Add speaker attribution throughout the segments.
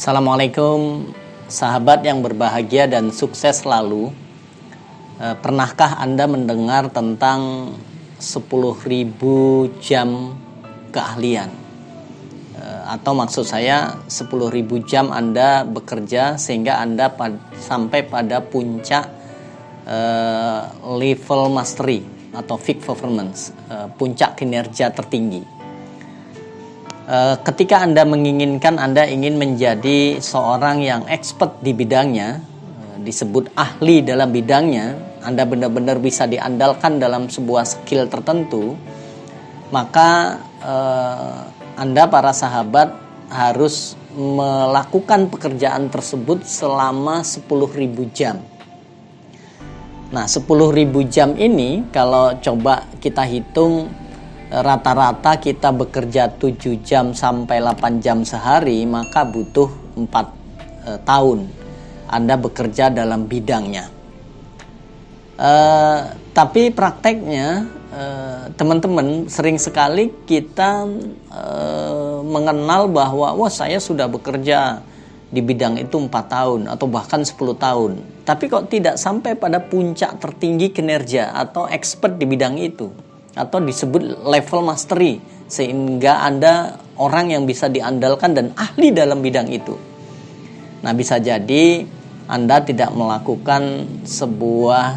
Speaker 1: Assalamualaikum sahabat yang berbahagia dan sukses selalu. Pernahkah Anda mendengar tentang 10.000 jam keahlian? Atau maksud saya 10.000 jam Anda bekerja sehingga Anda sampai pada puncak level mastery atau peak performance, puncak kinerja tertinggi. Ketika Anda menginginkan, Anda ingin menjadi seorang yang expert di bidangnya, disebut ahli dalam bidangnya, Anda benar-benar bisa diandalkan dalam sebuah skill tertentu, maka Anda para sahabat harus melakukan pekerjaan tersebut selama 10.000 jam. Nah, 10.000 jam ini kalau coba kita hitung, rata-rata kita bekerja 7 jam sampai 8 jam sehari, maka butuh 4 tahun Anda bekerja dalam bidangnya. Tapi prakteknya teman-teman, sering sekali kita mengenal bahwa saya sudah bekerja di bidang itu 4 tahun atau bahkan 10 tahun. Tapi kok tidak sampai pada puncak tertinggi kinerja atau expert di bidang itu, atau disebut level mastery, sehingga Anda orang yang bisa diandalkan dan ahli dalam bidang itu. Nah, bisa jadi Anda tidak melakukan sebuah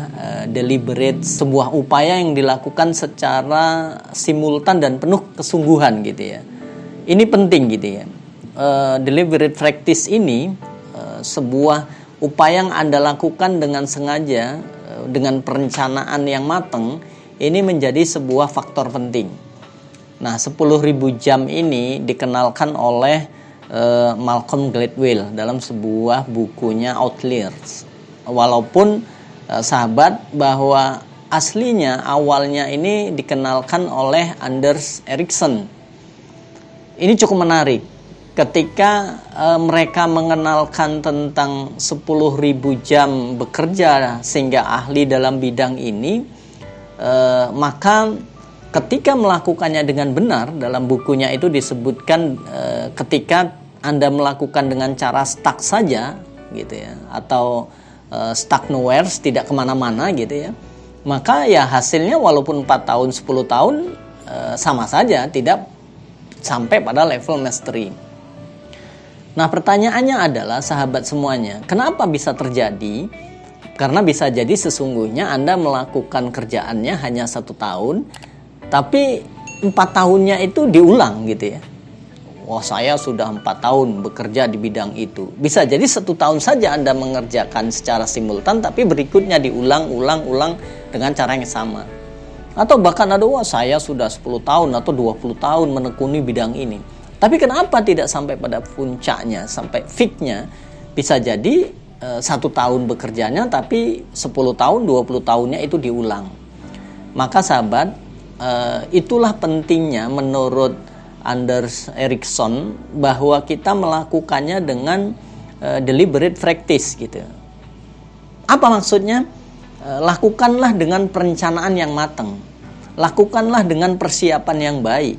Speaker 1: deliberate, sebuah upaya yang dilakukan secara simultan dan penuh kesungguhan gitu ya. Ini penting gitu ya. Deliberate practice ini sebuah upaya yang Anda lakukan dengan sengaja, dengan perencanaan yang matang. Ini menjadi sebuah faktor penting. Nah, 10.000 jam ini dikenalkan oleh Malcolm Gladwell dalam sebuah bukunya Outliers. Walaupun sahabat, bahwa aslinya awalnya ini dikenalkan oleh Anders Ericsson. Ini cukup menarik. Ketika mereka mengenalkan tentang 10.000 jam bekerja sehingga ahli dalam bidang ini, maka ketika melakukannya dengan benar, dalam bukunya itu disebutkan ketika Anda melakukan dengan cara stuck saja gitu ya, atau stuck nowhere, tidak kemana-mana gitu ya, maka ya hasilnya walaupun 4 tahun 10 tahun sama saja, tidak sampai pada level mastery. Nah, pertanyaannya adalah sahabat semuanya, kenapa bisa terjadi? Karena bisa jadi sesungguhnya Anda melakukan kerjaannya hanya 1 tahun, tapi 4 tahunnya itu diulang gitu ya. Saya sudah 4 tahun bekerja di bidang itu. Bisa jadi 1 tahun saja Anda mengerjakan secara simultan, tapi berikutnya diulang-ulang dengan cara yang sama. Atau bahkan ada, saya sudah 10 tahun atau 20 tahun menekuni bidang ini. Tapi kenapa tidak sampai pada puncaknya, sampai peak-nya? Bisa jadi 1 tahun bekerjanya, tapi 10 tahun, 20 tahunnya itu diulang. Maka sahabat, itulah pentingnya menurut Anders Ericsson bahwa kita melakukannya dengan deliberate practice gitu. Apa maksudnya? Lakukanlah dengan perencanaan yang matang. Lakukanlah dengan persiapan yang baik.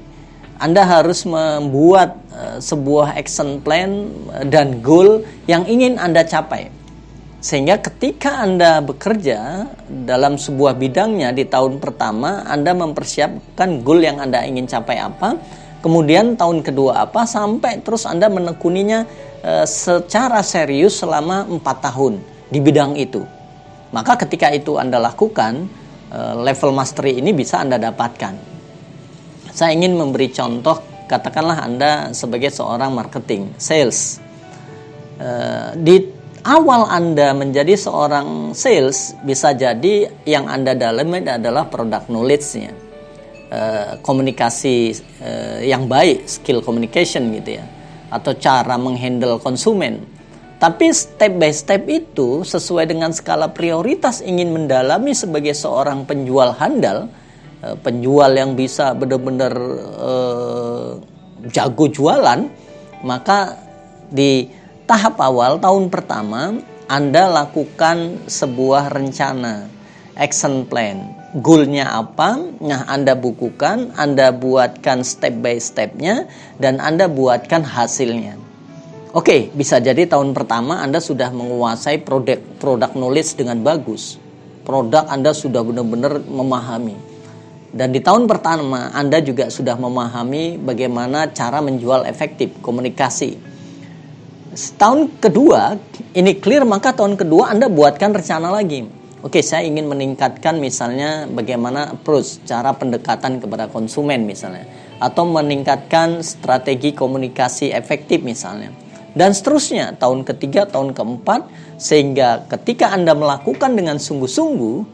Speaker 1: Anda harus membuat sebuah action plan dan goal yang ingin Anda capai. Sehingga ketika Anda bekerja dalam sebuah bidangnya di tahun pertama, Anda mempersiapkan goal yang Anda ingin capai apa, kemudian tahun kedua apa, sampai terus Anda menekuninya secara serius selama 4 tahun di bidang itu. Maka ketika itu Anda lakukan, level mastery ini bisa Anda dapatkan. Saya ingin memberi contoh, katakanlah Anda sebagai seorang marketing, sales. Di awal Anda menjadi seorang sales, bisa jadi yang Anda dalami adalah product knowledge-nya, komunikasi yang baik, skill communication gitu ya, atau cara menghandle konsumen. Tapi step by step itu sesuai dengan skala prioritas ingin mendalami sebagai seorang penjual handal, penjual yang bisa benar-benar jago jualan, maka di tahap awal tahun pertama Anda lakukan sebuah rencana, action plan, goalnya apa, nah Anda bukukan, Anda buatkan step by stepnya, dan Anda buatkan hasilnya. Oke, bisa jadi tahun pertama Anda sudah menguasai produk knowledge dengan bagus. Produk Anda sudah benar-benar memahami. Dan di tahun pertama Anda juga sudah memahami bagaimana cara menjual efektif, komunikasi. Tahun kedua ini clear, maka tahun kedua Anda buatkan rencana lagi. Oke, saya ingin meningkatkan misalnya bagaimana approach, cara pendekatan kepada konsumen misalnya, atau meningkatkan strategi komunikasi efektif misalnya, dan seterusnya tahun ketiga, tahun keempat, sehingga ketika Anda melakukan dengan sungguh-sungguh,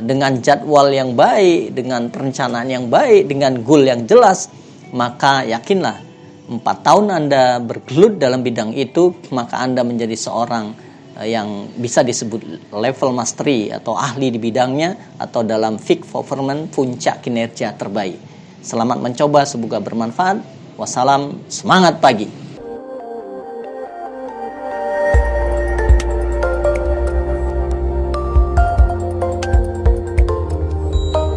Speaker 1: dengan jadwal yang baik, dengan perencanaan yang baik, dengan goal yang jelas, maka yakinlah 4 tahun Anda bergelut dalam bidang itu, maka Anda menjadi seorang yang bisa disebut level mastery atau ahli di bidangnya, atau dalam peak performance, puncak kinerja terbaik. Selamat mencoba, semoga bermanfaat. Wassalam, semangat pagi.